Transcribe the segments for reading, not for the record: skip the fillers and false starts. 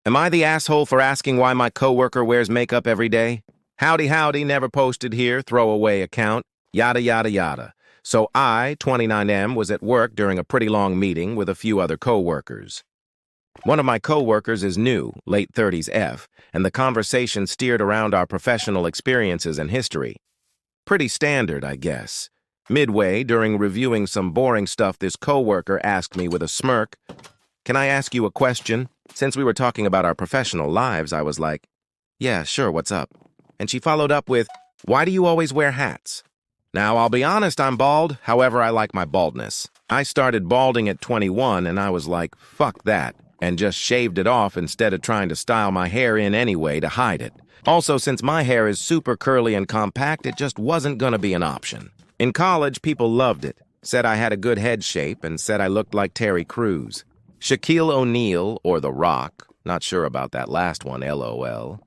Am I the asshole for asking why my coworker wears makeup every day? Howdy howdy, never posted here, throwaway account, yada yada yada. So I, 29M, was at work during a pretty long meeting with a few other coworkers. One of my coworkers is new, late 30s F, and the conversation steered around our professional experiences and history. Pretty standard, I guess. Midway, during reviewing some boring stuff, this coworker asked me with a smirk, "Can I ask you a question?" Since we were talking about our professional lives, I was like, "Yeah, sure, what's up?" And she followed up with, "Why do you always wear hats?" Now, I'll be honest, I'm bald, however I like my baldness. I started balding at 21 and I was like, fuck that, and just shaved it off instead of trying to style my hair in anyway to hide it. Also, since my hair is super curly and compact, it just wasn't gonna be an option. In college, people loved it, said I had a good head shape, and said I looked like Terry Crews. Shaquille O'Neal, or The Rock, not sure about that last one, LOL.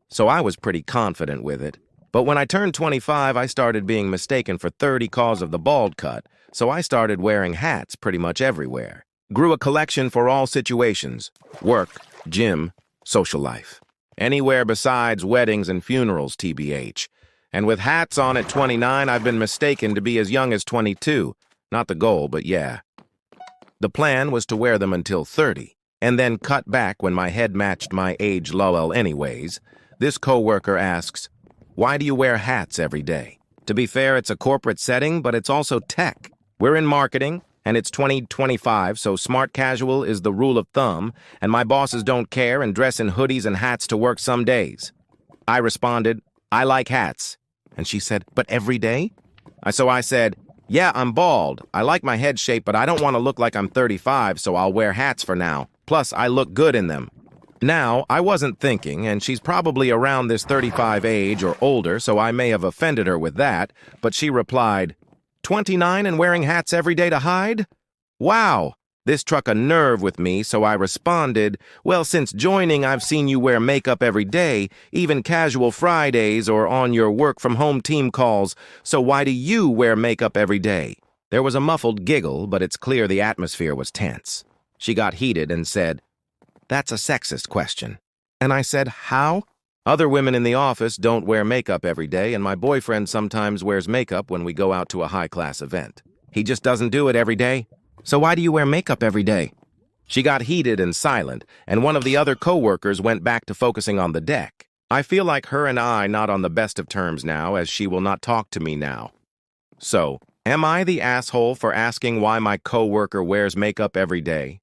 So I was pretty confident with it. But when I turned 25, I started being mistaken for 30 cause of the bald cut, so I started wearing hats pretty much everywhere. Grew a collection for all situations: work, gym, social life. Anywhere besides weddings and funerals, TBH. And with hats on at 29, I've been mistaken to be as young as 22. Not the goal, but yeah. The plan was to wear them until 30, and then cut back when my head matched my age lol anyways. This coworker asks, "Why do you wear hats every day?" To be fair, it's a corporate setting, but it's also tech. We're in marketing, and it's 2025, so smart casual is the rule of thumb, and my bosses don't care and dress in hoodies and hats to work some days. I responded, "I like hats." And she said, "But every day?" So I said, "Yeah, I'm bald. I like my head shape, but I don't want to look like I'm 35, so I'll wear hats for now. Plus, I look good in them." Now, I wasn't thinking, and she's probably around this 35 age or older, so I may have offended her with that, but she replied, 29 and wearing hats every day to hide? Wow! This struck a nerve with me, so I responded, "Well, since joining, I've seen you wear makeup every day, even casual Fridays or on your work-from-home team calls, so why do you wear makeup every day?" There was a muffled giggle, but it's clear the atmosphere was tense. She got heated and said, "That's a sexist question." And I said, "How?" "Other women in the office don't wear makeup every day, and my boyfriend sometimes wears makeup when we go out to a high-class event. He just doesn't do it every day. So why do you wear makeup every day?" She got heated and silent, and one of the other coworkers went back to focusing on the deck. I feel like her and I not on the best of terms now, as she will not talk to me now. So, am I the asshole for asking why my coworker wears makeup every day?